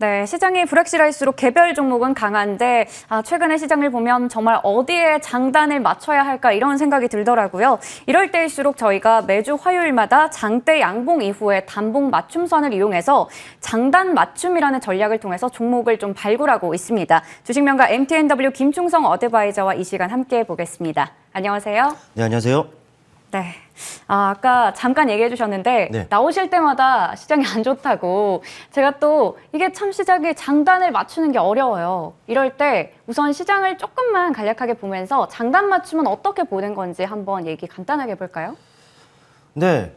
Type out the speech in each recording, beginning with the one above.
네, 시장이 불확실할수록 개별 종목은 강한데 최근에 시장을 보면 정말 어디에 장단을 맞춰야 할까 이런 생각이 들더라고요. 이럴 때일수록 저희가 매주 화요일마다 장대 양봉 이후에 단봉 맞춤선을 이용해서 장단 맞춤이라는 전략을 통해서 종목을 좀 발굴하고 있습니다. 주식명가 MTNW 김충성 어드바이저와 이 시간 함께 보겠습니다. 안녕하세요. 네, 안녕하세요. 네. 아까 잠깐 얘기해 주셨는데 네. 나오실 때마다 시장이 안 좋다고 제가 또 이게 참 시장이 장단을 맞추는 게 어려워요. 이럴 때 우선 시장을 조금만 간략하게 보면서 장단 맞춤은 어떻게 보는 건지 한번 얘기 간단하게 볼까요? 네,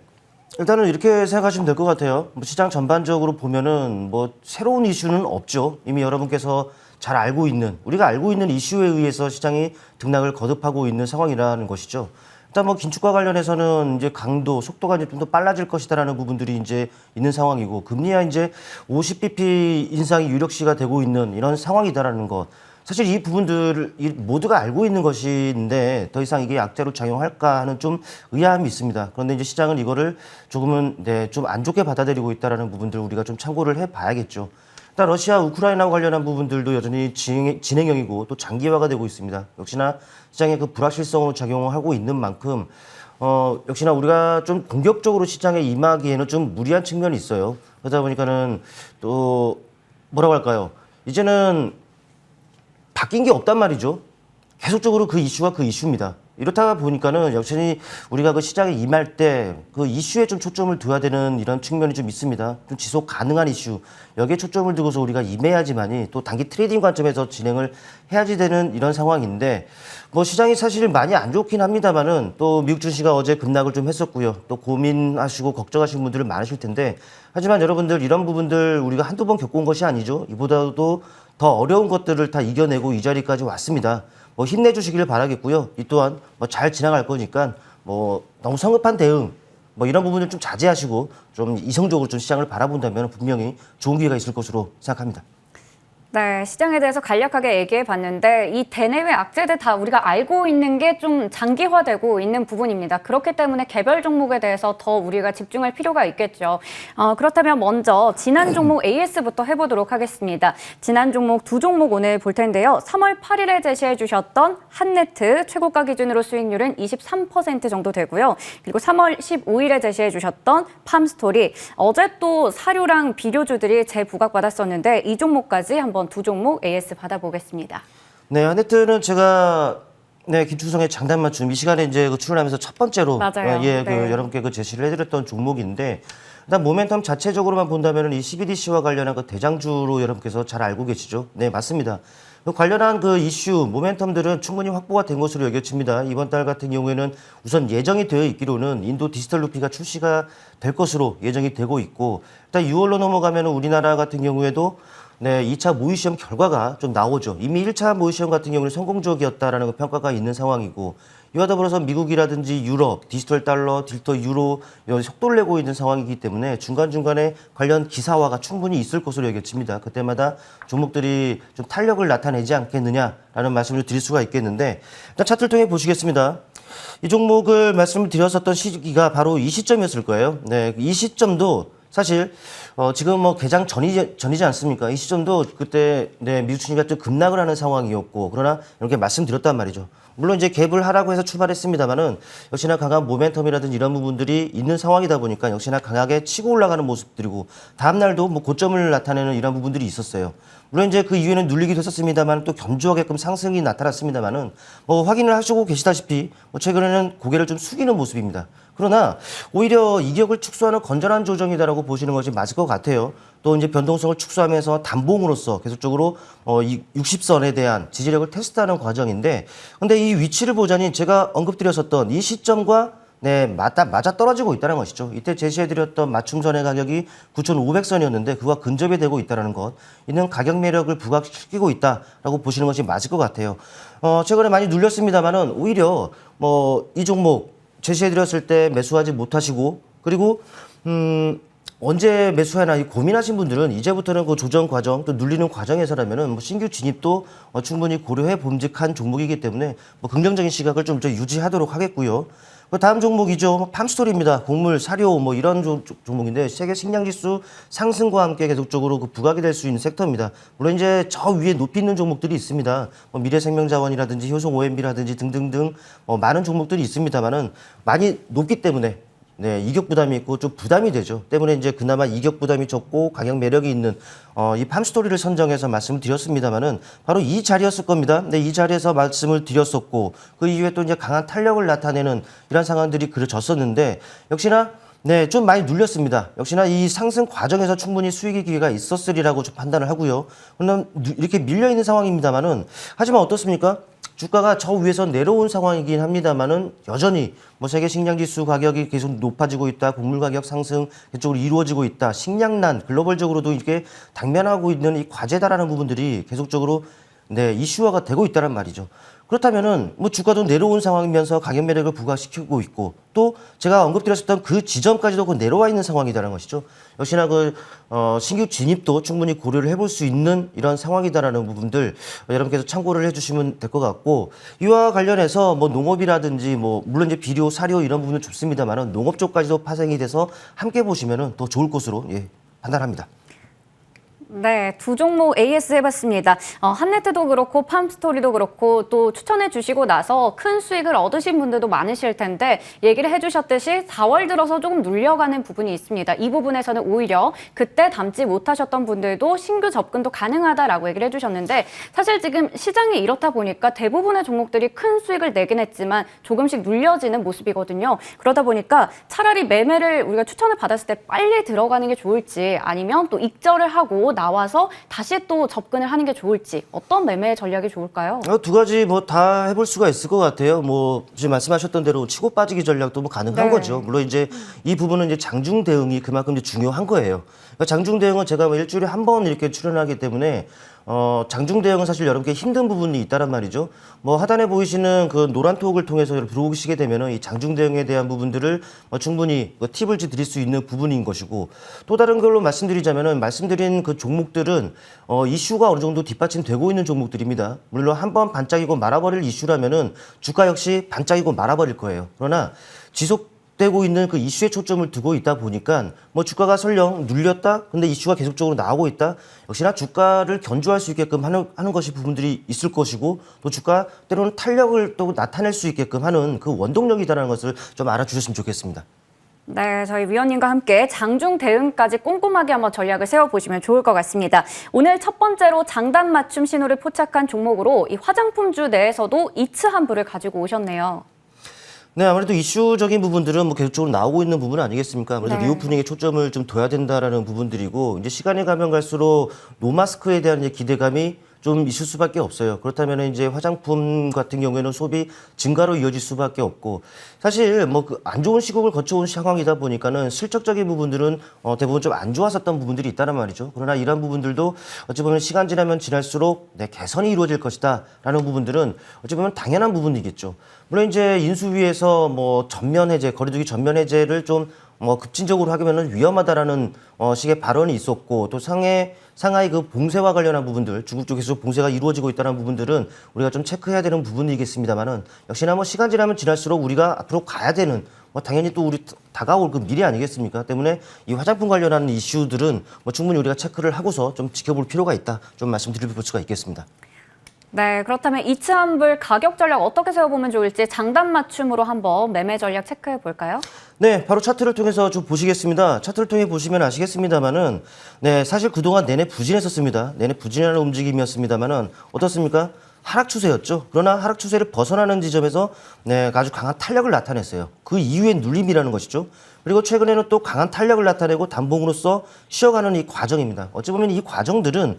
일단은 이렇게 생각하시면 될 것 같아요. 시장 전반적으로 보면은 새로운 이슈는 없죠. 이미 여러분께서 잘 알고 있는, 우리가 알고 있는 이슈에 의해서 시장이 등락을 거듭하고 있는 상황이라는 것이죠. 일단 긴축과 관련해서는 이제 강도, 속도가 이제 좀 더 빨라질 것이다라는 부분들이 이제 있는 상황이고, 금리야 이제 50bp 인상이 유력시가 되고 있는 이런 상황이다라는 것. 사실 이 부분들을 모두가 알고 있는 것인데 더 이상 이게 약재로 작용할까 하는 좀 의아함이 있습니다. 그런데 이제 시장은 이거를 조금은 좀 안 좋게 받아들이고 있다라는 부분들 우리가 좀 참고를 해봐야겠죠. 일단 러시아, 우크라이나와 관련한 부분들도 여전히 진행형이고 또 장기화가 되고 있습니다. 역시나 시장의 그 불확실성으로 작용하고 있는 만큼 역시나 우리가 좀 공격적으로 시장에 임하기에는 좀 무리한 측면이 있어요. 그러다 보니까는 또 뭐라고 할까요? 이제는 바뀐 게 없단 말이죠. 계속적으로 그 이슈가 그 이슈입니다. 이렇다 보니까는 여전히 우리가 그 시장에 임할 때 그 이슈에 좀 초점을 둬야 되는 이런 측면이 좀 있습니다. 좀 지속 가능한 이슈. 여기에 초점을 두고서 우리가 임해야지만이 또 단기 트레이딩 관점에서 진행을 해야지 되는 이런 상황인데 시장이 사실 많이 안 좋긴 합니다만은 또 미국 증시가 어제 급락을 좀 했었고요. 또 고민하시고 걱정하시는 분들은 많으실 텐데 하지만 여러분들 이런 부분들 우리가 한두 번 겪어온 것이 아니죠. 이보다도 더 어려운 것들을 다 이겨내고 이 자리까지 왔습니다. 힘내주시길 바라겠고요. 이 또한 잘 지나갈 거니까 너무 성급한 대응 이런 부분을 좀 자제하시고 좀 이성적으로 좀 시장을 바라본다면 분명히 좋은 기회가 있을 것으로 생각합니다. 네, 시장에 대해서 간략하게 얘기해 봤는데 이 대내외 악재들 다 우리가 알고 있는 게 좀 장기화되고 있는 부분입니다. 그렇기 때문에 개별 종목에 대해서 더 우리가 집중할 필요가 있겠죠. 그렇다면 먼저 지난 종목 AS부터 해보도록 하겠습니다. 지난 종목 두 종목 오늘 볼 텐데요. 3월 8일에 제시해 주셨던 한네트 최고가 기준으로 수익률은 23% 정도 되고요. 그리고 3월 15일에 제시해 주셨던 팜스토리 어제 또 사료랑 비료주들이 재부각받았었는데 이 종목까지 한번 두 종목 AS 받아보겠습니다. 네, 한네트는 제가 김충성의 장단 맞춤 이 시간에 이제 출연하면서 첫 번째로 맞아요. 여러분께 제시를 해드렸던 종목인데 일단 모멘텀 자체적으로만 본다면 이 CBDC와 관련한 그 대장주로 여러분께서 잘 알고 계시죠? 네, 맞습니다. 관련한 그 이슈, 모멘텀들은 충분히 확보가 된 것으로 여겨집니다. 이번 달 같은 경우에는 우선 예정이 되어 있기로는 인도 디지털 루피가 출시가 될 것으로 예정이 되고 있고 일단 6월로 넘어가면 우리나라 같은 경우에도 2차 모의시험 결과가 좀 나오죠. 이미 1차 모의시험 같은 경우는 성공적이었다라는 평가가 있는 상황이고 이와 더불어서 미국이라든지 유럽, 디지털 달러, 디지털 유로 속도를 내고 있는 상황이기 때문에 중간중간에 관련 기사화가 충분히 있을 것으로 여겨집니다. 그때마다 종목들이 좀 탄력을 나타내지 않겠느냐라는 말씀을 드릴 수가 있겠는데 일단 차트를 통해 보시겠습니다. 이 종목을 말씀을 드렸었던 시기가 바로 이 시점이었을 거예요. 이 시점도 사실 지금 개장 전이지 않습니까? 이 시점도 그때 미국 증시가 좀 급락을 하는 상황이었고 그러나 이렇게 말씀드렸단 말이죠. 물론 이제 갭을 하라고 해서 출발했습니다만은 역시나 강한 모멘텀이라든지 이런 부분들이 있는 상황이다 보니까 역시나 강하게 치고 올라가는 모습들이고 다음 날도 고점을 나타내는 이런 부분들이 있었어요. 물론 이제 그 이후에는 눌리기도 했었습니다만 또 견조하게끔 상승이 나타났습니다만은 확인을 하시고 계시다시피 최근에는 고개를 좀 숙이는 모습입니다. 그러나 오히려 이격을 축소하는 건전한 조정이다라고 보시는 것이 맞을 것 같아요. 또 이제 변동성을 축소하면서 단봉으로서 계속적으로 60선에 대한 지지력을 테스트하는 과정인데, 근데 이 위치를 보자니 제가 언급드렸었던 이 시점과 맞아 떨어지고 있다는 것이죠. 이때 제시해드렸던 맞춤선의 가격이 9,500선이었는데 그와 근접이 되고 있다는 것. 이는 가격 매력을 부각시키고 있다라고 보시는 것이 맞을 것 같아요. 최근에 많이 눌렸습니다만은 오히려 이 종목 제시해드렸을 때 매수하지 못하시고 그리고 언제 매수하나 고민하신 분들은 이제부터는 그 조정 과정 또 눌리는 과정에서라면은 신규 진입도 충분히 고려해 봄직한 종목이기 때문에 긍정적인 시각을 좀 유지하도록 하겠고요. 그 다음 종목이죠. 팜스토리입니다. 곡물, 사료 뭐 이런 종목인데 세계 식량지수 상승과 함께 계속적으로 그 부각이 될 수 있는 섹터입니다. 물론 이제 저 위에 높이 있는 종목들이 있습니다. 뭐 미래생명자원이라든지 효성 OMB라든지 등등등 많은 종목들이 있습니다만은 많이 높기 때문에 네, 이격 부담이 있고 좀 부담이 되죠. 때문에 이제 그나마 이격 부담이 적고 가격 매력이 있는 이 팜스토리를 선정해서 말씀을 드렸습니다만은 바로 이 자리였을 겁니다. 네, 이 자리에서 말씀을 드렸었고 그 이후에 또 이제 강한 탄력을 나타내는 이런 상황들이 그려졌었는데 역시나 네, 좀 많이 눌렸습니다. 역시나 이 상승 과정에서 충분히 수익의 기회가 있었으리라고 좀 판단을 하고요. 그럼 이렇게 밀려 있는 상황입니다만은 하지만 어떻습니까? 주가가 저 위에서 내려온 상황이긴 합니다만은 여전히 뭐 세계 식량지수 가격이 계속 높아지고 있다, 곡물 가격 상승 계속적으로 이루어지고 있다, 식량난 글로벌적으로도 이렇게 당면하고 있는 이 과제다라는 부분들이 계속적으로 네, 이슈화가 되고 있다는 말이죠. 그렇다면은 뭐 주가도 내려온 상황이면서 가격 매력을 부각시키고 있고 또 제가 언급드렸었던 그 지점까지도 그 내려와 있는 상황이다라는 것이죠. 역시나 신규 진입도 충분히 고려를 해볼 수 있는 이런 상황이다라는 부분들 여러분께서 참고를 해주시면 될 것 같고 이와 관련해서 뭐 농업이라든지 뭐 물론 이제 비료, 사료 이런 부분은 좋습니다만은 농업 쪽까지도 파생이 돼서 함께 보시면은 더 좋을 것으로 판단합니다. 네, 두 종목 AS 해봤습니다. 한네트도 그렇고 팜스토리도 그렇고 또 추천해 주시고 나서 큰 수익을 얻으신 분들도 많으실 텐데 얘기를 해주셨듯이 4월 들어서 조금 눌려가는 부분이 있습니다. 이 부분에서는 오히려 그때 담지 못하셨던 분들도 신규 접근도 가능하다라고 얘기를 해주셨는데 사실 지금 시장이 이렇다 보니까 대부분의 종목들이 큰 수익을 내긴 했지만 조금씩 눌려지는 모습이거든요. 그러다 보니까 차라리 매매를 우리가 추천을 받았을 때 빨리 들어가는 게 좋을지 아니면 또 익절을 하고 나와서 다시 또 접근을 하는 게 좋을지 어떤 매매 전략이 좋을까요? 두 가지 뭐 다 해볼 수가 있을 것 같아요. 뭐 지금 말씀하셨던 대로 치고 빠지기 전략도 뭐 가능한 네. 거죠. 물론 이제 이 부분은 이제 장중 대응이 그만큼 이제 중요한 거예요. 그러니까 장중 대응은 제가 뭐 일주일에 한 번 이렇게 출연하기 때문에 장중 대응은 사실 여러분께 힘든 부분이 있다란 말이죠. 뭐 하단에 보이시는 그 노란 톡을 통해서 들어오시게 되면은 이 장중 대응에 대한 부분들을 충분히 팁을 드릴 수 있는 부분인 것이고 또 다른 걸로 말씀드리자면은 말씀드린 그 종목들은 이슈가 어느 정도 뒷받침되고 있는 종목들입니다. 물론 한번 반짝이고 말아버릴 이슈라면은 주가 역시 반짝이고 말아버릴 거예요. 그러나 지속되고 있는 그 이슈에 초점을 두고 있다 보니까 뭐 주가가 설령 눌렸다 근데 이슈가 계속적으로 나오고 있다 역시나 주가를 견주할 수 있게끔 하는 것이 부분들이 있을 것이고 또 주가 때로는 탄력을 또 나타낼 수 있게끔 하는 그 원동력이다라는 것을 좀 알아주셨으면 좋겠습니다. 네, 저희 위원님과 함께 장중 대응까지 꼼꼼하게 한번 전략을 세워보시면 좋을 것 같습니다. 오늘 첫 번째로 장단 맞춤 신호를 포착한 종목으로 이 화장품주 내에서도 이츠 한부를 가지고 오셨네요. 네, 아무래도 이슈적인 부분들은 뭐 계속적으로 나오고 있는 부분 아니겠습니까? 그래서 네. 리오프닝에 초점을 좀 둬야 된다라는 부분들이고 이제 시간이 가면 갈수록 노마스크에 대한 이제 기대감이 좀 있을 수밖에 없어요. 그렇다면 이제 화장품 같은 경우에는 소비 증가로 이어질 수밖에 없고 사실 뭐 그 안 좋은 시국을 거쳐온 상황이다 보니까는 실적적인 부분들은 대부분 좀 안 좋았었던 부분들이 있다는 말이죠. 그러나 이런 부분들도 어찌 보면 시간 지나면 지날수록 개선이 이루어질 것이다라는 부분들은 어찌 보면 당연한 부분이겠죠. 물론 이제 인수위에서 뭐 전면 해제, 거리두기 전면 해제를 좀 급진적으로 하기면은 위험하다라는 식의 발언이 있었고 또 상하이 그 봉쇄와 관련한 부분들 중국 쪽에서 봉쇄가 이루어지고 있다는 부분들은 우리가 좀 체크해야 되는 부분이겠습니다만은 역시나 뭐 시간 지나면 지날수록 우리가 앞으로 가야 되는 당연히 또 우리 다가올 그 미래 아니겠습니까? 때문에 이 화장품 관련한 이슈들은 충분히 우리가 체크를 하고서 좀 지켜볼 필요가 있다. 좀 말씀드릴 수가 있겠습니다. 네, 그렇다면 이츠 한불 가격 전략 어떻게 세워보면 좋을지 장단 맞춤으로 한번 매매 전략 체크해 볼까요? 네, 바로 차트를 통해서 좀 보시겠습니다. 차트를 통해 보시면 아시겠습니다만은, 네, 사실 그동안 내내 부진했었습니다. 내내 부진하는 움직임이었습니다만은, 어떻습니까? 하락 추세였죠. 그러나 하락 추세를 벗어나는 지점에서 아주 강한 탄력을 나타냈어요. 그 이후에 눌림이라는 것이죠. 그리고 최근에는 또 강한 탄력을 나타내고 단봉으로서 쉬어가는 이 과정입니다. 어찌 보면 이 과정들은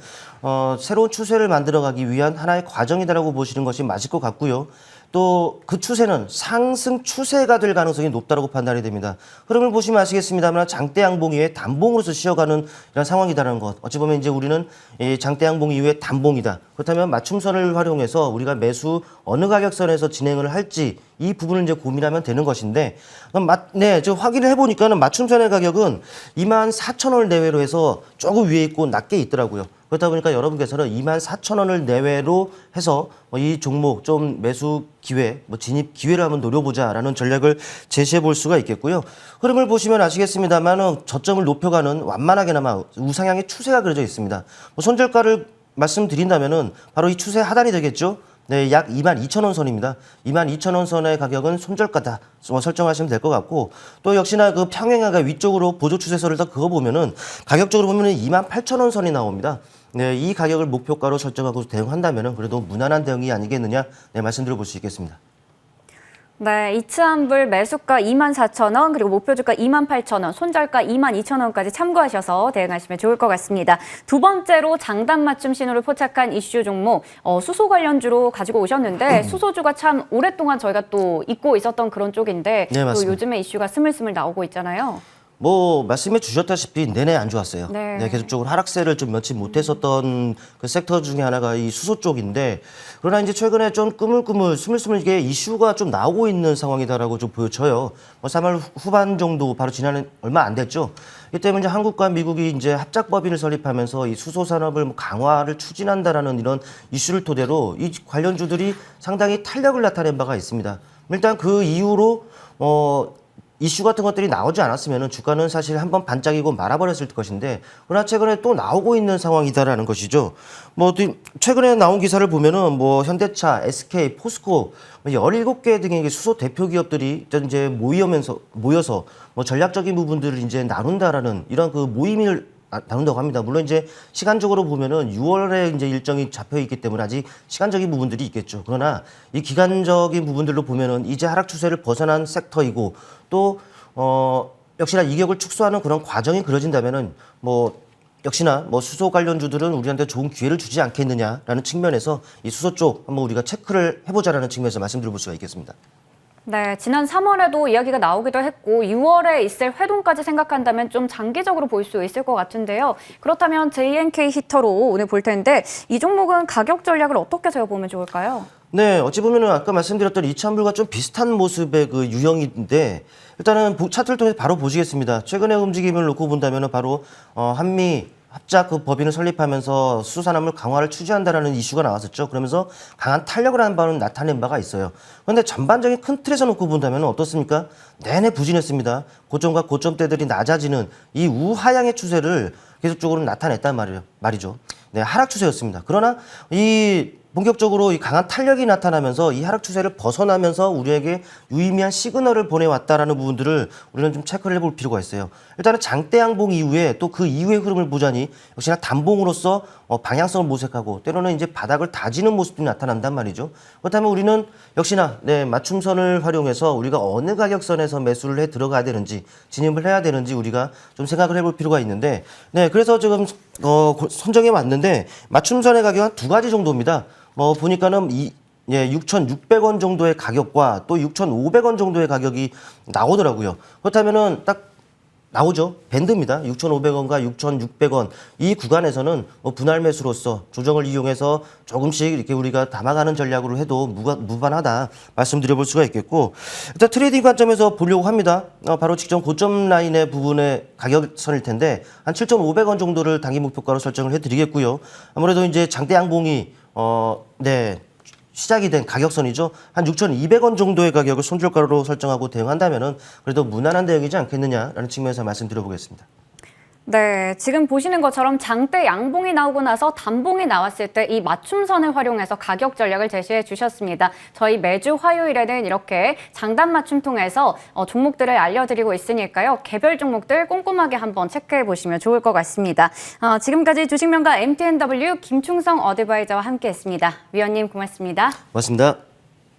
새로운 추세를 만들어가기 위한 하나의 과정이다라고 보시는 것이 맞을 것 같고요. 또 그 추세는 상승 추세가 될 가능성이 높다고 판단이 됩니다. 흐름을 보시면 아시겠습니다만 장대 양봉 이후에 단봉으로서 쉬어가는 이런 상황이다라는 것. 어찌 보면 이제 우리는 이 장대 양봉 이후에 단봉이다. 그렇다면 맞춤선을 활용해서 우리가 매수 어느 가격선에서 진행을 할지 이 부분을 이제 고민하면 되는 것인데, 저 확인을 해보니까는 맞춤선의 가격은 24,000원 내외로 해서 조금 위에 있고 낮게 있더라고요. 그렇다 보니까 여러분께서는 24,000원을 내외로 해서 이 종목 좀 매수 기회, 진입 기회를 한번 노려보자라는 전략을 제시해 볼 수가 있겠고요. 흐름을 보시면 아시겠습니다만 저점을 높여가는 완만하게나마 우상향의 추세가 그려져 있습니다. 손절가를 말씀드린다면은 바로 이 추세 하단이 되겠죠. 네, 약 22,000원 선입니다. 22,000원 선의 가격은 손절가다 설정하시면 될 것 같고, 또 역시나 그 평행하게 위쪽으로 보조 추세선을 더 그어보면은 가격적으로 보면은 28,000원 선이 나옵니다. 네, 이 가격을 목표가로 설정하고 대응한다면은 그래도 무난한 대응이 아니겠느냐, 네, 말씀드려 볼 수 있겠습니다. 네, 이츠한불 매수가 24,000원, 그리고 목표주가 28,000원, 손절가 22,000원까지 참고하셔서 대응하시면 좋을 것 같습니다. 두 번째로 장단 맞춤 신호를 포착한 이슈 종목, 수소 관련주로 가지고 오셨는데 수소주가 참 오랫동안 저희가 또 잊고 있었던 그런 쪽인데 네, 또 맞습니다. 요즘에 이슈가 스물스물 나오고 있잖아요. 말씀해 주셨다시피 내내 안 좋았어요. 네. 네, 계속적으로 하락세를 좀 면치 못했었던 그 섹터 중에 하나가 이 수소 쪽인데, 그러나 이제 최근에 좀 스물스물 이게 이슈가 좀 나오고 있는 상황이다라고 좀 보여져요. 3월 후반 정도, 바로 지난 얼마 안 됐죠. 이 때문에 이제 한국과 미국이 이제 합작법인을 설립하면서 이 수소 산업을 강화를 추진한다라는 이런 이슈를 토대로 이 관련주들이 상당히 탄력을 나타낸 바가 있습니다. 일단 그 이후로 이슈 같은 것들이 나오지 않았으면 주가는 사실 한번 반짝이고 말아버렸을 것인데, 그러나 최근에 또 나오고 있는 상황이다라는 것이죠. 최근에 나온 기사를 보면은 현대차, SK, 포스코 17개 등의 수소 대표 기업들이 이제 모여서 전략적인 부분들을 이제 나눈다라는 이런 그 모임을 나눈다고 합니다. 물론 이제 시간적으로 보면은 6월에 이제 일정이 잡혀 있기 때문에 아직 시간적인 부분들이 있겠죠. 그러나 이 기간적인 부분들로 보면은 이제 하락 추세를 벗어난 섹터이고, 또 역시나 이격을 축소하는 그런 과정이 그려진다면은 역시나 수소 관련주들은 우리한테 좋은 기회를 주지 않겠느냐라는 측면에서 이 수소 쪽 한번 우리가 체크를 해보자라는 측면에서 말씀드릴 수가 있겠습니다. 네, 지난 3월에도 이야기가 나오기도 했고 6월에 있을 회동까지 생각한다면 좀 장기적으로 볼 수 있을 것 같은데요. 그렇다면 JNK 히터로 오늘 볼 텐데 이 종목은 가격 전략을 어떻게 세워보면 좋을까요? 네, 어찌 보면은 아까 말씀드렸던 이츠한불과 좀 비슷한 모습의 그 유형인데, 일단은 차트를 통해서 바로 보시겠습니다. 최근의 움직임을 놓고 본다면은 바로 한미 합작 그 법인을 설립하면서 수산업을 강화를 추진한다라는 이슈가 나왔었죠. 그러면서 강한 탄력을 한 바는 나타낸 바가 있어요. 그런데 전반적인 큰 틀에서 놓고 본다면 어떻습니까? 내내 부진했습니다. 고점과 고점대들이 낮아지는 이 우하향의 추세를 계속적으로 나타냈단 말이죠. 네, 하락 추세였습니다. 그러나 본격적으로 이 강한 탄력이 나타나면서 이 하락 추세를 벗어나면서 우리에게 유의미한 시그널을 보내왔다라는 부분들을 우리는 좀 체크를 해볼 필요가 있어요. 일단은 장대 양봉 이후에 또 그 이후의 흐름을 보자니 역시나 단봉으로서 방향성을 모색하고 때로는 이제 바닥을 다지는 모습이 나타난단 말이죠. 그렇다면 우리는 역시나 맞춤선을 활용해서 우리가 어느 가격선에서 매수를 해 들어가야 되는지, 진입을 해야 되는지 우리가 좀 생각을 해볼 필요가 있는데, 그래서 지금 선정해 왔는데 맞춤선의 가격은 한 두 가지 정도입니다. 보니까는 6,600원 정도의 가격과 또 6,500원 정도의 가격이 나오더라고요. 그렇다면은 딱 나오죠. 밴드입니다. 6,500원과 6,600원. 이 구간에서는 분할 매수로서 조정을 이용해서 조금씩 이렇게 우리가 담아가는 전략으로 해도 무반하다 말씀드려볼 수가 있겠고, 일단 트레이딩 관점에서 보려고 합니다. 바로 직전 고점 라인의 부분의 가격선일 텐데 한 7,500원 정도를 단기 목표가로 설정을 해드리겠고요. 아무래도 이제 장대 양봉이 시작이 된 가격선이죠. 한 6,200원 정도의 가격을 손절가로 설정하고 대응한다면은 그래도 무난한 대응이지 않겠느냐라는 측면에서 말씀드려보겠습니다. 네, 지금 보시는 것처럼 장대 양봉이 나오고 나서 단봉이 나왔을 때 이 맞춤선을 활용해서 가격 전략을 제시해 주셨습니다. 저희 매주 화요일에는 이렇게 장단 맞춤 통해서 종목들을 알려드리고 있으니까요. 개별 종목들 꼼꼼하게 한번 체크해 보시면 좋을 것 같습니다. 지금까지 주식명가 MTNW 김충성 어드바이저와 함께했습니다. 위원님 고맙습니다. 고맙습니다.